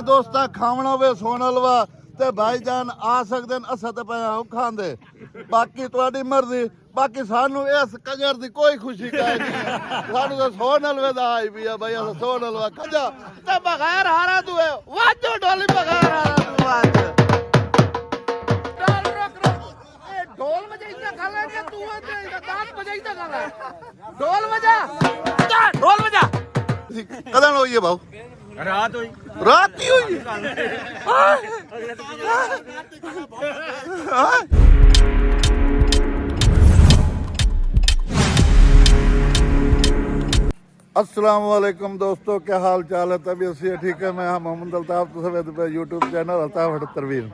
दोस्ता खावना होवे सोन हलवा ते भाईजान आ सकदे न, असां ते पिया खांदे। बाकी तुहाडी मर्जी, बाकी सानू इस कंजर दी कोई खुशी काई नहीं है। सानू तो सोन हलवे दा आई भी है भाई, असां सोन हलवा खजा ते बगैर हारा तू है वाजो डोली बगैर हारा तू वाज डोल रख ए ढोल बजाइदा गाला के तू ते दांत बजाइदा गाला ढोल बजा कदन होई है भाऊ रात हुई रात ही हुई अस्सलाम वालेकुम दोस्तों, क्या हाल चाल है? तबीयत से ठीक है। मैं हाँ मोहम्मद अल्ताफ, तुम पे यूट्यूब चैनल अल्ताफ तरवीन।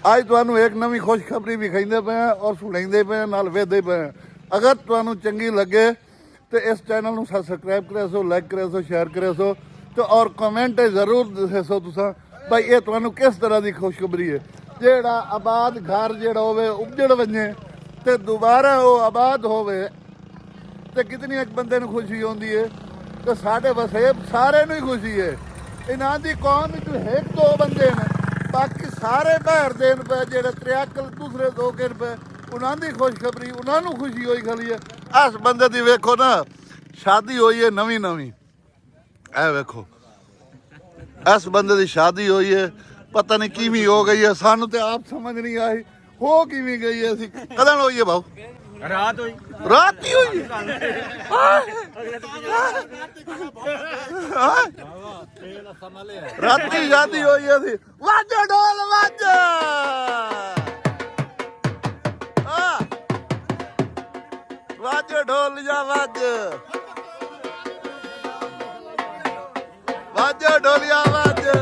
आज तुहानू एक नवी खुशखबरी विखाइंदे पे हैं और सुनाइंदे पे हैं, नाल वेदे पे हैं। अगर तुहानू चंगी लगे तो इस चैनल नू सब्सक्राइब करे सो, लाइक करे सो, शेयर करे सो तो और कमेंट जरूर दसो तुसा भाई ये तुहानू किस तरह की खुशखबरी है। जेड़ा आबाद घर जेड़ा होवे उजड़ वजे ते दोबारा वो आबाद होवे तो कितनी एक बंदे नू खुशी होंदी है। तो साढ़े वसेब सारे नू ही खुशी है। इन्हां दी कौम विच एक दो बंदे ने, बाकी सारे बाहर देन पे जेड़े त्रियाकल दूसरे दो गिन पे उन्हां दी खुशखबरी उन्हां नू खुशी होई खली है। इस बंदे दी वेखो ना शादी हुई है नवी नवी, ऐ वेखो इस बंदे दी शादी हुई है, पता नहीं किवें हो गई है, सानू ते आप समझ नहीं आई हो किवें गई है। कदन हुई है भाऊ? रात हुई रात ही हुई राती शादी हुई है। वाजो ढोल वाजो वाजो ढोल जा वाजो वाजो ढोलिया वाजो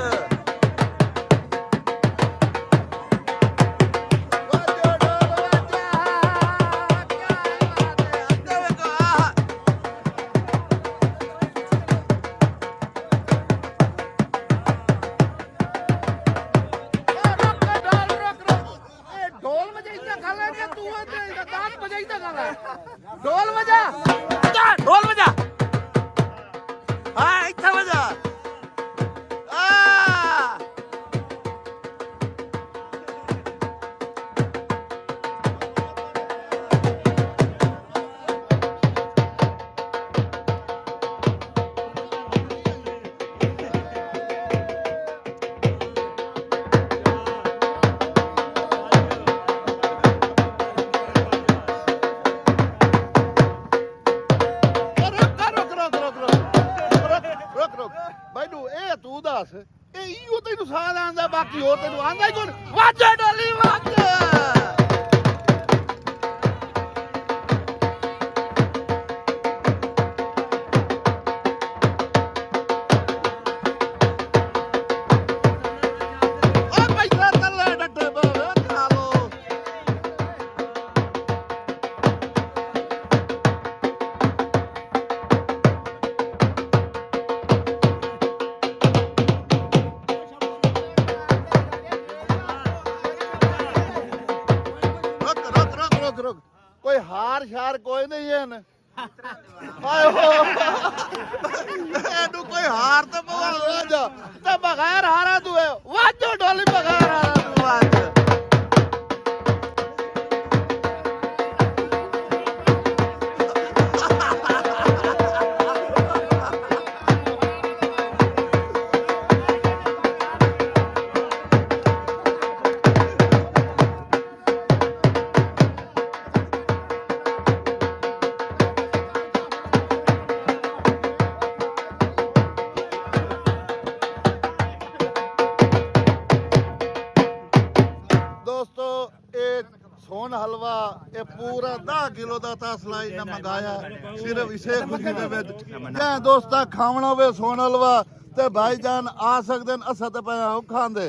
ढोल बजा हाँ इतना बजा ਇਹ ਤੈਨੂੰ ਸਾਹ ਆਂਦਾ, ਬਾਕੀ ਹੋਰ ਤੈਨੂੰ ਆਂਦਾ ਹੀ ਕੋਈ। ਵਾਜਾ ਡੋਲੀ ਵਾਜਾ ਓ ਪੈਸਾ ਥੱਲੇ ਡੱਟੇ ਪਵੇ ਖਾ ਲੋ। कोई हार शार कोई नहीं है न। कोई हार तो वाजो ते बगैर हारा तू है वाजो डोली बगैर हारा तू वाज सोन हलवा ये पूरा 10 किलो का तसला इन्हें मंगाया सिर्फ इसे खुशी दे विच। जे दोस्ता खावना होवे सोन हलवा ते भाईजान आ सकदे न, असां ते पिया खांदे।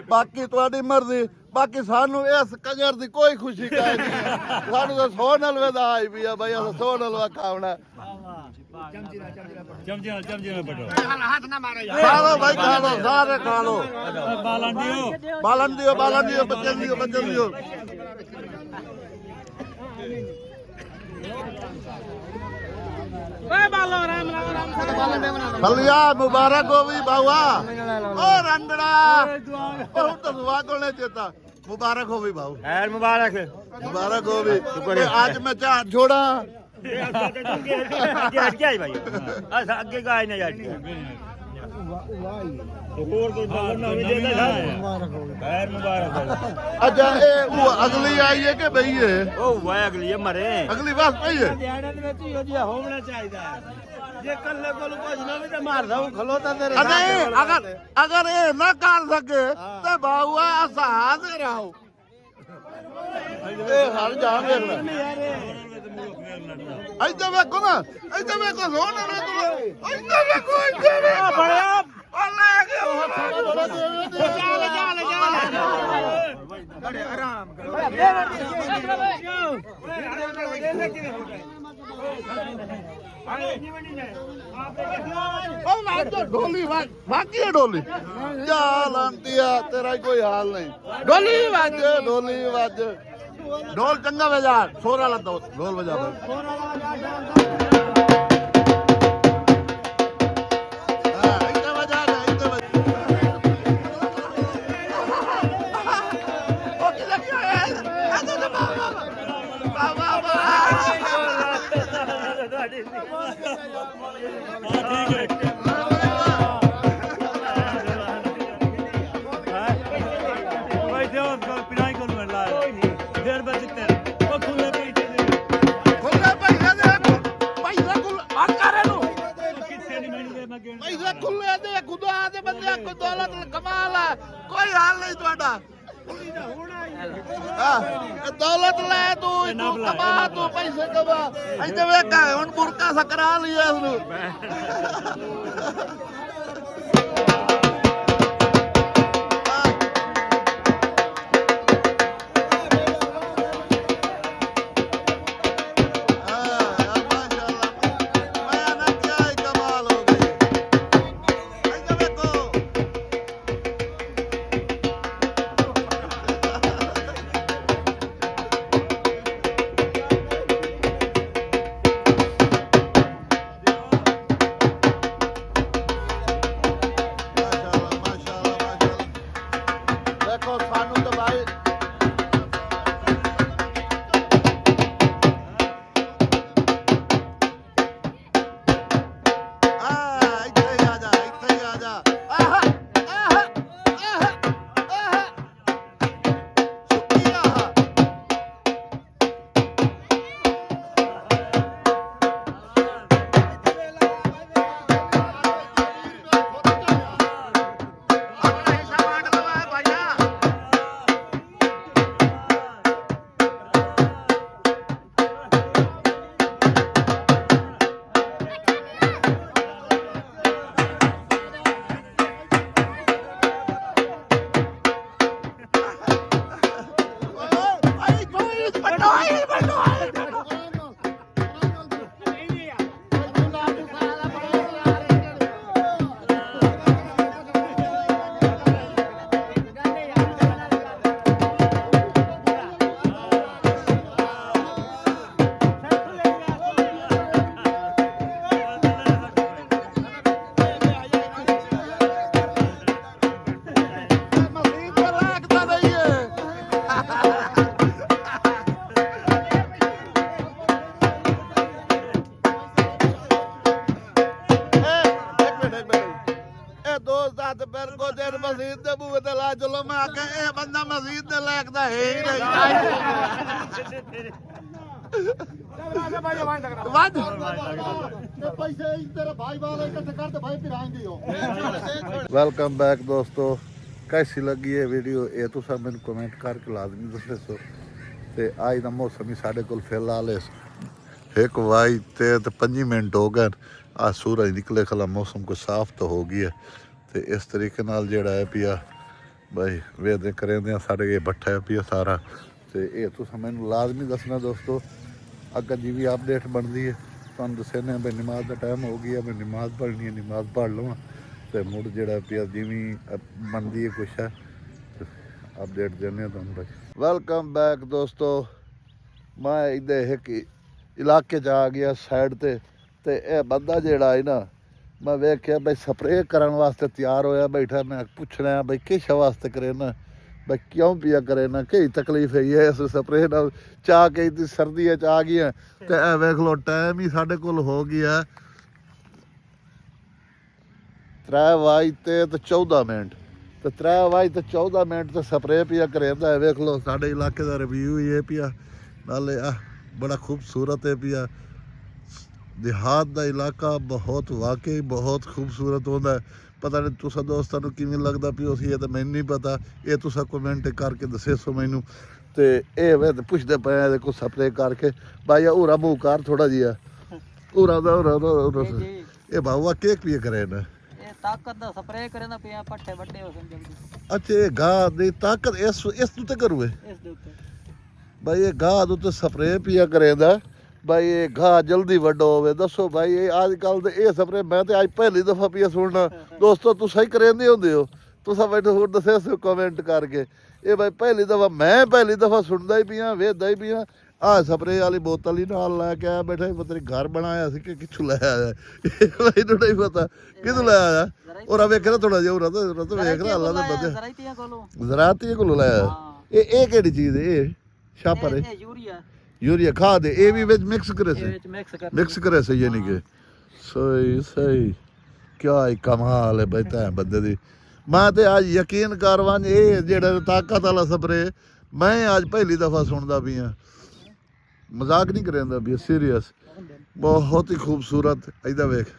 बाकी तुहाडी मर्जी, बाकी सानू इस कंजर दी कोई खुशी काई नहीं है। सानू तो सोन हलवे दा आई भी है भाई, असां सोन हलवा खावना। चमचे में पटो हाथ ना मारो यार। खा लो भाई, खा लो, सारे खा लो। बालन दियो बच्चे दियो। फलिया मुबारक हो भी बाबा ओ रंगड़ा ओ तो दुआ कोने चेता मुबारक हो भी बाबू खैर मुबारक मुबारक हो भी आज मैं चाह छोड़ा आगे आई भाई आगे गाय ने यार और कोई ना भी दे दे खैर मुबारक अच्छा ये वो अगली आई है कि भई है ओ वाह अगली है मरे अगली बात पई है ਦਿਹਾੜਾਂ ਦੇ ਵਿੱਚ ਹੀ ਜਿਹਾ ਹੋਣਾ ਚਾਹੀਦਾ ਜੇ ਕੱਲੇ ਕੋਲ ਕੁਝ ਨਾ ਵੀ ਤੇ ਮਾਰਦਾ ਉਹ ਖਲੋਤਾ ਤੇਰੇ नहीं अगर अगर ये न कर सके तो बाबूआ साथ रहो ये हर जाओगे ऐसे देखो ना ऐसे देखो सोना ना तू ऐसे देखो ਬੜਿਆ ਬੜੇ ਆਰਾਮ ढोली बाकी है ढोली चाल आंटिया तेरा कोई हाल नहीं ढोली बाजे ढोली बाजे ढोल चंगा बजा सोरा ला ढोल बजा पैसे खुले दे खुदा दे बंदे को दौलत कमाल है कोई हाल नहीं ਤੁਹਾਡਾ दौलत ले तू कमा तू पैसे कमा ऐसे ਵੇਖ ਹੁਣ ਬੁਰਕਾ ਸਕਰਾ ਲਿਆ ਇਸਨੂੰ मसीद दे बूहे ते ला चलो मैं आके ए बंदा मसीद दे लायक दा है ही नहीं वेलकम बैक दोस्तों कैसी लगी है वीडियो ये तो सब मैंने कमेंट करके लाजमी दसो ते आज दा मौसम ही साढ़े कोल फिलहाल 1:05 मिनट हो गए आ सूरज निकले खला मौसम को साफ तो हो गया तो इस तरीके नाल जेड़ा है पिया भाई वेदे करेंदे साढ़े ये भट्ठा है पिया सारा तो ये तुस मैनू लाजमी दसना दोस्तों अगर जी भी अपडेट बनती है तुहानू दसने भाई नमाज का टाइम हो गया मैं नमाज पढ़नी है नमाज पढ़ लवां तो मुड़ जेड़ा पिया जिवें बनती है कुछ है अपडेट देने तुहानू भाई। वेलकम बैक दोस्तों मैं इधर एक इलाके च आ गया साइड ते ਤੇ ਇਹ ਬੰਦਾ ਜਿਹੜਾ ਹੈ ਨਾ ਮੈਂ ਵੇਖਿਆ ਬਈ ਸਪਰੇਅ ਕਰਨ ਵਾਸਤੇ ਤਿਆਰ ਹੋਇਆ ਬੈਠਾ। ਮੈਂ ਪੁੱਛਣਾ ਬਈ ਕਿਸ ਵਾਸਤੇ ਕਰੇ ਨਾ, ਬਈ ਕਿਉਂ ਪਿਆ ਕਰੇ ਨਾ, ਕੀ ਤਕਲੀਫ ਹੈ ਇਸ ਸਪਰੇਅ ਨਾਲ। ਚਾਹ ਕੇ ਤੇ ਸਰਦੀਆਂ ਚ ਆ ਗਈਆਂ ਤੇ ਇਹ ਵੇਖ ਲੋ ਟਾਈਮ ਹੀ ਸਾਡੇ ਕੋਲ ਹੋ ਗਿਆ 3:14 ਮਿੰਟ ਤੇ 3:14 ਮਿੰਟ ਤੇ ਸਪਰੇਅ ਪਿਆ ਕਰੇਂਦਾ। ਵੇਖ ਲੋ ਸਾਡੇ ਇਲਾਕੇ ਦਾ ਰਿਵਿਊ ਇਹ ਪਿਆ, ਨਾਲੇ ਆ ਬੜਾ ਖੂਬਸੂਰਤ ਹੈ ਪਿਆ। ਦਿਹਾਤ ਦਾ ਇਲਾਕਾ ਬਹੁਤ ਵਾਕਈ ਬਹੁਤ ਖੂਬਸੂਰਤ ਹੁੰਦਾ। ਪਤਾ ਨਹੀਂ ਤੁਸੀਂ ਦੋਸਤਾਂ ਨੂੰ ਕਿਵੇਂ ਲੱਗਦਾ ਪਿਓ ਸੀ, ਇਹ ਤਾਂ ਮੈਨੂੰ ਨਹੀਂ ਪਤਾ। ਇਹ ਤੁਸੀਂ ਕਮੈਂਟ ਕਰਕੇ ਦੱਸੇ ਸੋ ਮੈਨੂੰ। ਤੇ ਇਹ ਵੇ ਪੁੱਛਦੇ ਪਏ ਦੇਖੋ ਸਪਰੇਅ ਕਰਕੇ ਭਾਈ ਉਰਾ ਮੂੰਹ ਕਰ ਥੋੜਾ ਜਿਹਾ ਉਰਾ ਦਾ ਇਹ ਬਾਬਾ ਕੇਕ ਵੀ ਕਰੇ ਨਾ ਤਾਕਤ ਦਾ ਸਪਰੇਅ ਕਰੇ ਨਾ ਪਿਆ ਪੱਠੇ ਵੱਡੇ ਹੋ ਸਨ ਜਲਦੀ। ਅੱਛਾ ਇਹ ਗਾਹ ਦੀ ਤਾਕਤ ਇਸ ਉੱਤੇ ਕਰੂਏ ਇਸ ਦੇ ਉੱਤੇ ਭਾਈ ਇਹ ਗਾਹ ਦੇ ਉੱਤੇ ਸਪਰੇਅ ਪਿਆ ਕਰੇਂਦਾ ਭਾਈ ਇਹ ਗਾਹ ਜਲਦੀ ਵੱਡਾ ਹੋਵੇ। ਦੱਸੋ ਭਾਈ ਇਹ ਅੱਜ ਕੱਲ ਦੇ ਇਹ ਸਪਰੇਅ ਮੈਂ ਤੇ ਅੱਜ ਪਹਿਲੀ ਦਫਾ ਪਿਆ ਸੁਣਨਾ। ਦੋਸਤੋ ਤੁਸੀਂ ਹੀ ਕਰਿੰਦੇ ਹੁੰਦੇ ਹੋ, ਤੁਸੀਂ ਬੈਠੋ ਹੋਰ ਦੱਸਿਆ ਸੋ ਕਮੈਂਟ ਕਰਕੇ। ਇਹ ਭਾਈ ਪਹਿਲੀ ਦਫਾ ਸੁਣਦਾ ਹੀ ਪਿਆ ਵੇਖਦਾ ਹੀ ਪਿਆ। ਆਹ ਸਪਰੇਅ ਵਾਲੀ ਬੋਤਲ ਹੀ ਨਾਲ ਲੈ ਕੇ ਆਇਆ ਬੈਠਾ ਹੀ ਪਤਾ ਨਹੀਂ ਘਰ ਬਣਾਇਆ ਸੀ ਕਿ ਕਿੱਥੋਂ ਲੈ ਆਇਆ ਮੈਨੂੰ ਨਹੀਂ ਪਤਾ ਕਿੱਥੋਂ ਲੈ ਆਇਆ। ਉਹਰਾ ਵੇਖ ਨਾ ਥੋੜਾ ਜਿਹਾ ਉਹਰਾ ਤਾਂ ਵੇਖ ਰਿਹਾ ਅੱਲਾ ਦਾ ਬੰਦੇ ਜ਼ਰਾਤੀਆਂ ਕੋਲੋਂ ਲੈ ਆਇਆ। ਇਹ ਕਿਹੜੀ ਚੀਜ਼ ਹੈ ਇਹ ਛਾਪਰ ਹੈ यूरिया खाद है ये भी विच मिक्स करे से मिक्स करे से यानी कि सही क्या ही कमाल है भाई तैं बंदे दी। मैं ते आज यकीन करवां ये जेड़ा ताकत वाला स्प्रे मैं आज पहली दफा सुनदा भी हां, मजाक नहीं करेंदा भी सीरियस। बहुत ही खूबसूरत इधर वेख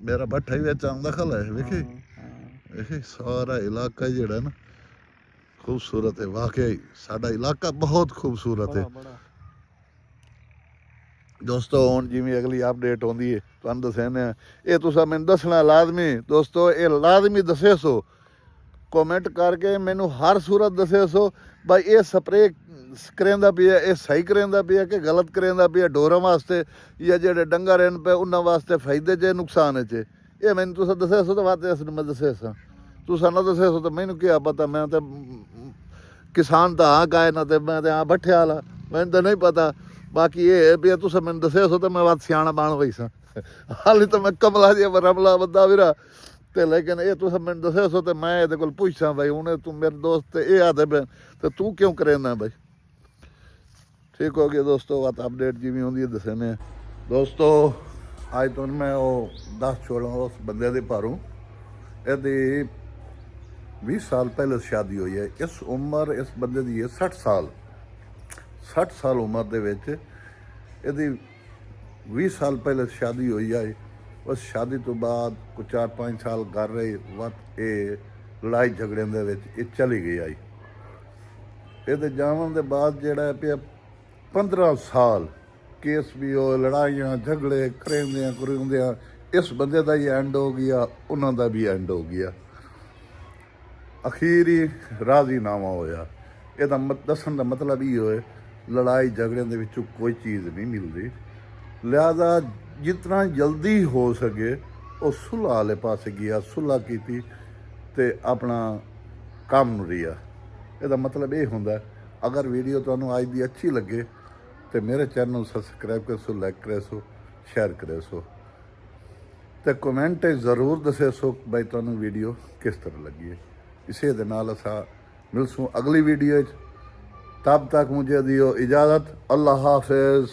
मेरा भट्ठा ही विच आंदा खला है वेखे सारा इलाका जेड़ा ना खूबसूरत है वाकई। साडा इलाका बहुत खूबसूरत है दोस्तों। हुण जिवें अगली अपडेट आउंदी है तुहानूं दस्सने ये तुसां मैनूं दसना लाजमी दोस्तों। ये लाजमी दस्से सो कमेंट करके मैनूं हर सूरत दस्से सो भाई ये स्प्रे करेंदा पिया ये सही करेंदा पिया कि गलत करेंदा पिया डोरां वास्ते या जेह्ड़े डंगर रहन पे उन्हां वास्ते फायदे च नुकसान च। ये मैनूं तुसां दस्से सो तो वाते मैं दस्से सां तुसां ना दस्से सो तो मैनूं क्या पता। मैं तो किसान तो हाँ गाय ना तो मैं तो हाँ भट्ठे वाला मैनूं तो नहीं पता। बाकी ये है भी तुसां मैनूं दस्से सो तो मैं बात सियाणा बन पई सां। हाली तो मैं कमला जिहा रमला बंदा वीरा ते लेकिन ये तुसां मैनूं दस्से सो तो मैं इहदे कोल पुछां भाई हुण तू मेरे दोस्त ते ये आदे पे तो तू क्यों करेंदा भाई। ठीक हो गया दोस्तों बात अपडेट जिवें होंदी है दस्सने दोस्तों। अज तो मैं वो 10 छोड़ा उस बंदे दे भारों इहदी 20 साल पहले शादी हुई है। इस उम्र इस बंदे की है 60 साल उम्र दे विच इहदी 20 साल पहले शादी हुई है। उस शादी तो बाद कुछ 4-5 साल कर रही वक्त ये लड़ाई झगड़े दे विच ये चली गई आई। ये जावन दे बाद जिहड़ा पिया 15 साल केस भी हो लड़ाइयाँ झगड़े करेंदियां इस बंदे का ही एंड हो गया उन्हों का भी एंड हो गया। अखीर ही राजीनामा होया। यदा दसन का मतलब ये होए लड़ाई झगड़े के विचों कोई चीज़ नहीं मिलती। लिहाजा जितना जल्दी हो सके वो सुलह वाले पास गया सुलह की ते अपना काम रिया। यदा मतलब ये होंदा अगर वीडियो तुहानूं अज दी अच्छी लगे तो मेरे चैनल सबसक्राइब कर सो लाइक करे सो शेयर करे सो तो कमेंट जरूर दसे सो भाई तुहानूं वीडियो किस तरह लगी है। इसे दे नाल असां मिलसूं अगली वीडियो तब तक मुझे दियो इजाज़त। अल्लाह हाफिज़।